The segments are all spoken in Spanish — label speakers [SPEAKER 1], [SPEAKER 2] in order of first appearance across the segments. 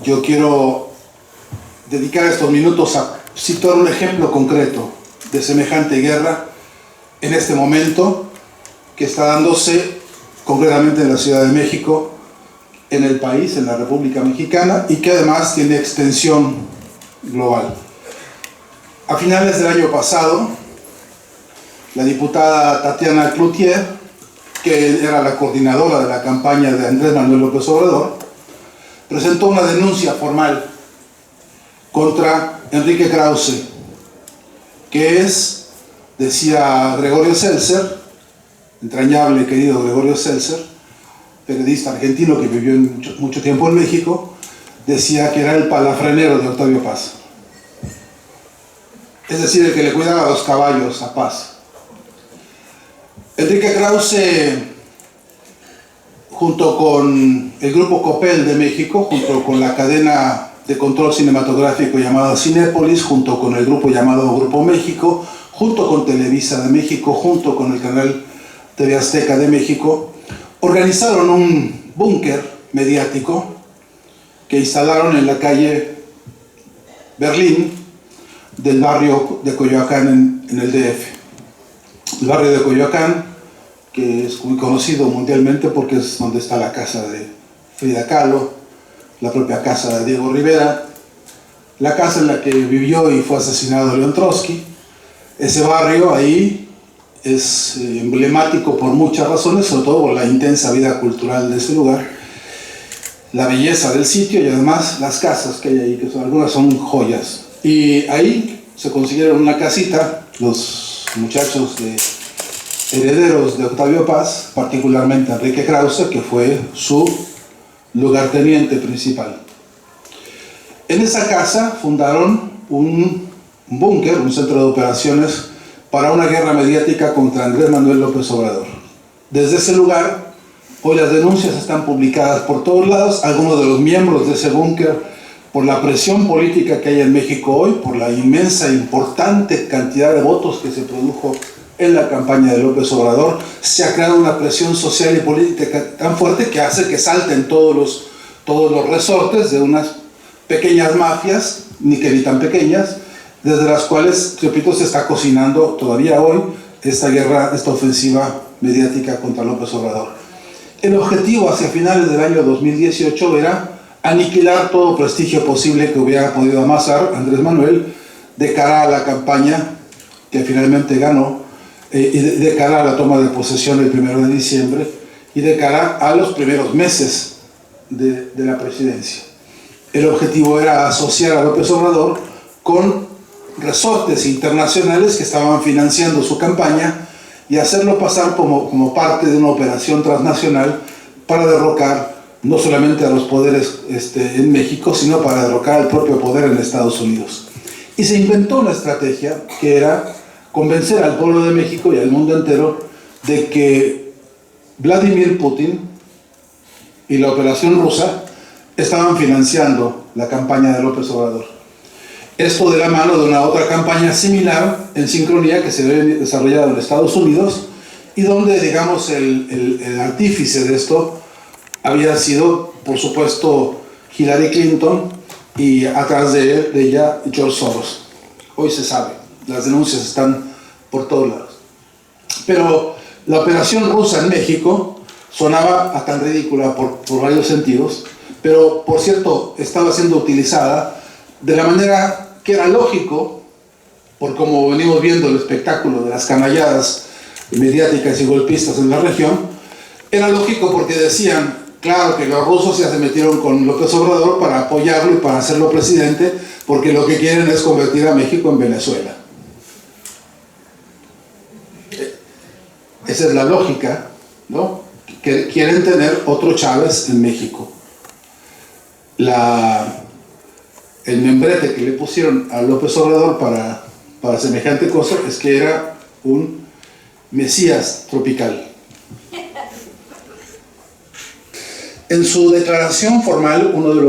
[SPEAKER 1] yo quiero dedicar estos minutos a citar un ejemplo concreto de semejante guerra en este momento que está dándose concretamente en la Ciudad de México, en el país, en la República Mexicana, y que además tiene extensión global. A finales del año pasado, la diputada Tatiana Cloutier, que era la coordinadora de la campaña de Andrés Manuel López Obrador, presentó una denuncia formal contra Enrique Krause, que es, decía Gregorio Seltzer, entrañable querido Gregorio Seltzer, periodista argentino que vivió mucho tiempo en México, decía que era el palafrenero de Octavio Paz. Es decir, el que le cuidaba los caballos a Paz. Enrique Krause, junto con el grupo Coppel de México, junto con la cadena de control cinematográfico llamada Cinépolis, junto con el grupo llamado Grupo México, junto con Televisa de México, junto con el canal TV Azteca de México, organizaron un búnker mediático que instalaron en la calle Berlín del barrio de Coyoacán en el DF. El barrio de Coyoacán, que es muy conocido mundialmente porque es donde está la casa de Frida Kahlo, la propia casa de Diego Rivera, la casa en la que vivió y fue asesinado León Trotsky. Ese barrio ahí es emblemático por muchas razones, sobre todo por la intensa vida cultural de ese lugar, la belleza del sitio y además las casas que hay ahí, que algunas son joyas. Y ahí se consiguieron una casita, los muchachos herederos de Octavio Paz, particularmente Enrique Krause, que fue su lugarteniente principal. En esa casa fundaron un búnker, un centro de operaciones para una guerra mediática contra Andrés Manuel López Obrador. Desde ese lugar, hoy las denuncias están publicadas por todos lados. Algunos de los miembros de ese búnker, por la presión política que hay en México hoy, por la inmensa e importante cantidad de votos que se produjo en la campaña de López Obrador, se ha creado una presión social y política tan fuerte que hace que salten todos los resortes de unas pequeñas mafias, ni que ni tan pequeñas, desde las cuales, repito, se está cocinando todavía hoy esta guerra, esta ofensiva mediática contra López Obrador. El objetivo hacia finales del año 2018 era aniquilar todo prestigio posible que hubiera podido amasar Andrés Manuel de cara a la campaña que finalmente ganó, y de cara a la toma de posesión el 1 de diciembre y de cara a los primeros meses de la presidencia. El objetivo era asociar a López Obrador con resortes internacionales que estaban financiando su campaña y hacerlo pasar como parte de una operación transnacional para derrocar no solamente a los poderes en México, sino para derrocar al propio poder en Estados Unidos. Y se inventó una estrategia que era convencer al pueblo de México y al mundo entero de que Vladimir Putin y la operación rusa estaban financiando la campaña de López Obrador. Esto de la mano de una otra campaña similar, en sincronía, que se había desarrollado en Estados Unidos y donde, digamos, el artífice de esto había sido, por supuesto, Hillary Clinton y atrás de ella George Soros. Hoy se sabe, las denuncias están por todos lados. Pero la operación rusa en México sonaba a tan ridícula por varios sentidos, pero por cierto estaba siendo utilizada de la manera que era lógico, por como venimos viendo el espectáculo de las canalladas mediáticas y golpistas en la región. Era lógico porque decían, claro que los rusos ya se metieron con López Obrador para apoyarlo y para hacerlo presidente, porque lo que quieren es convertir a México en Venezuela. Esa es la lógica, ¿no? Que quieren tener otro Chávez en México. El membrete que le pusieron a López Obrador para semejante cosa es que era un mesías tropical. En su declaración formal, uno de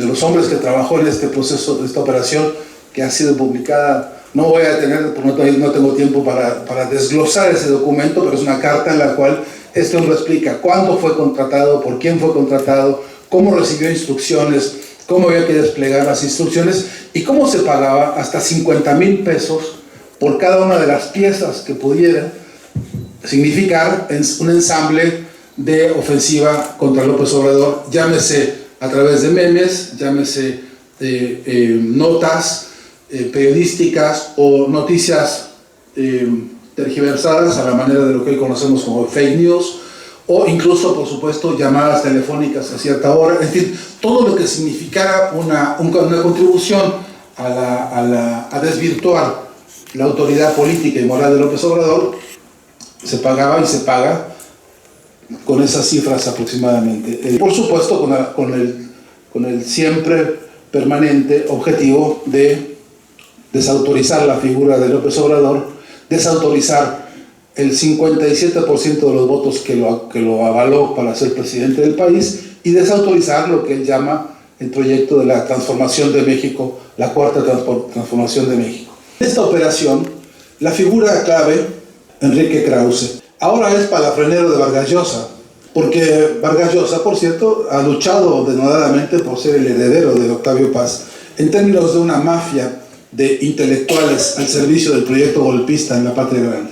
[SPEAKER 1] los hombres que trabajó en este proceso, de esta operación, que ha sido publicada, no voy a tener, no tengo tiempo para desglosar ese documento, pero es una carta en la cual este hombre explica cuándo fue contratado, por quién fue contratado, cómo recibió instrucciones, cómo había que desplegar las instrucciones y cómo se pagaba hasta 50,000 pesos por cada una de las piezas que pudiera significar un ensamble de ofensiva contra López Obrador, llámese a través de memes, llámese notas periodísticas o noticias tergiversadas a la manera de lo que hoy conocemos como fake news, o incluso, por supuesto, llamadas telefónicas a cierta hora, es decir, todo lo que significara una contribución a desvirtuar la autoridad política y moral de López Obrador, se pagaba y se paga con esas cifras aproximadamente. Por supuesto, con el siempre permanente objetivo de desautorizar la figura de López Obrador, desautorizar el 57% de los votos que lo avaló para ser presidente del país y desautorizar lo que él llama el proyecto de la transformación de México, la cuarta transformación de México. En esta operación, la figura clave, Enrique Krause, ahora es palafrenero de Vargas Llosa, porque Vargas Llosa, por cierto, ha luchado denodadamente por ser el heredero de Octavio Paz, en términos de una mafia de intelectuales al servicio del proyecto golpista en la Patria Grande.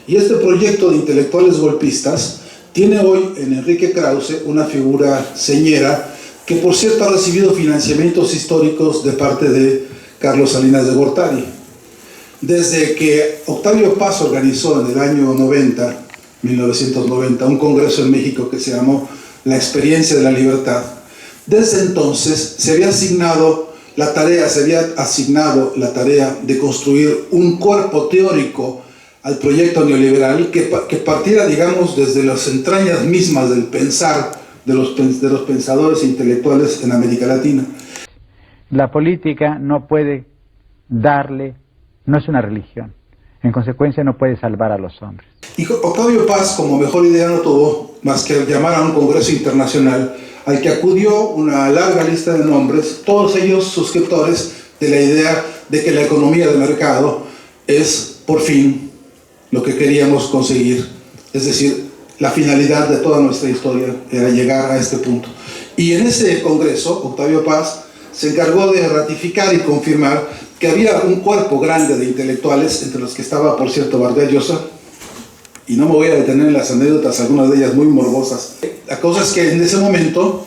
[SPEAKER 1] Y este proyecto de intelectuales golpistas tiene hoy en Enrique Krause una figura señera que, por cierto, ha recibido financiamientos históricos de parte de Carlos Salinas de Gortari. Desde que Octavio Paz organizó en el año 1990, un congreso en México que se llamó La Experiencia de la Libertad, desde entonces se había asignado la tarea de construir un cuerpo teórico al proyecto neoliberal que partiera, digamos, desde las entrañas mismas del pensar de los pensadores intelectuales en América Latina.
[SPEAKER 2] La política no puede no es una religión, en consecuencia no puede salvar a los hombres.
[SPEAKER 1] Y Octavio Paz, como mejor idea, no tuvo más que llamar a un congreso internacional al que acudió una larga lista de nombres, todos ellos suscriptores de la idea de que la economía de mercado es, por fin, lo que queríamos conseguir. Es decir, la finalidad de toda nuestra historia era llegar a este punto. Y en ese congreso, Octavio Paz se encargó de ratificar y confirmar que había un cuerpo grande de intelectuales, entre los que estaba, por cierto, Vargas Llosa, y no me voy a detener en las anécdotas, algunas de ellas muy morbosas. La cosa es que en ese momento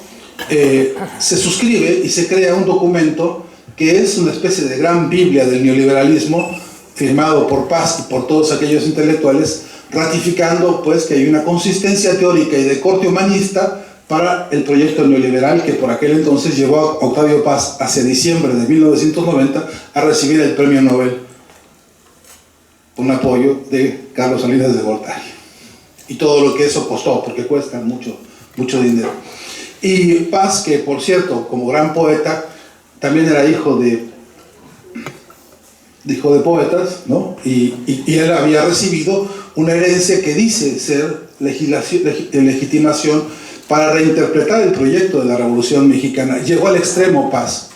[SPEAKER 1] se suscribe y se crea un documento que es una especie de gran Biblia del neoliberalismo, firmado por Paz y por todos aquellos intelectuales, ratificando pues que hay una consistencia teórica y de corte humanista para el proyecto neoliberal que por aquel entonces llevó a Octavio Paz hacia diciembre de 1990 a recibir el premio Nobel, un apoyo de Carlos Salinas de Gortari. Y todo lo que eso costó, porque cuesta mucho dinero. Y Paz, que por cierto, como gran poeta, también era hijo de poetas, ¿no? Y él había recibido una herencia que dice ser legitimación para reinterpretar el proyecto de la Revolución Mexicana. Llegó al extremo Paz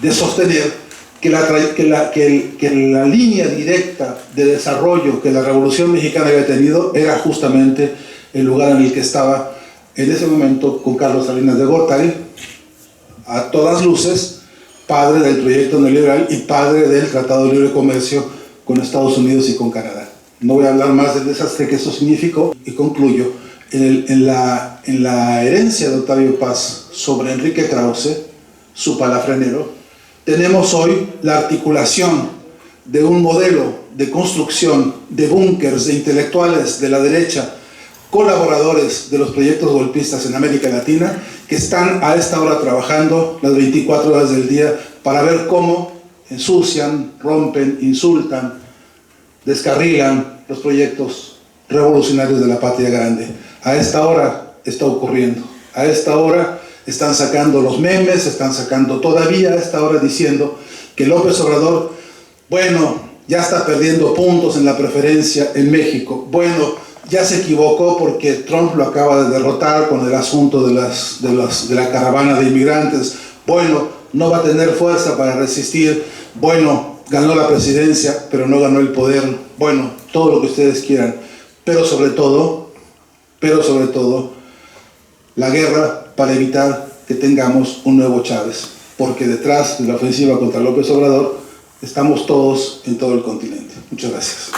[SPEAKER 1] de sostener que la línea directa de desarrollo que la Revolución Mexicana había tenido era justamente el lugar en el que estaba en ese momento con Carlos Salinas de Gortari, a todas luces, padre del proyecto neoliberal y padre del Tratado de Libre Comercio con Estados Unidos y con Canadá. No voy a hablar más del desastre que eso significó y concluyo. En la herencia de Octavio Paz sobre Enrique Krause, su palafrenero, tenemos hoy la articulación de un modelo de construcción de búnkers de intelectuales de la derecha, colaboradores de los proyectos golpistas en América Latina, que están a esta hora trabajando las 24 horas del día para ver cómo ensucian, rompen, insultan, descarrilan los proyectos revolucionarios de la Patria Grande. A esta hora está ocurriendo, a esta hora están sacando los memes, están sacando todavía a esta hora diciendo que López Obrador, bueno, ya está perdiendo puntos en la preferencia en México, bueno, ya se equivocó porque Trump lo acaba de derrotar con el asunto de la caravana de inmigrantes, bueno, no va a tener fuerza para resistir, bueno, ganó la presidencia, pero no ganó el poder, bueno, todo lo que ustedes quieran, pero sobre todo, la guerra para evitar que tengamos un nuevo Chávez, porque detrás de la ofensiva contra López Obrador estamos todos en todo el continente. Muchas gracias.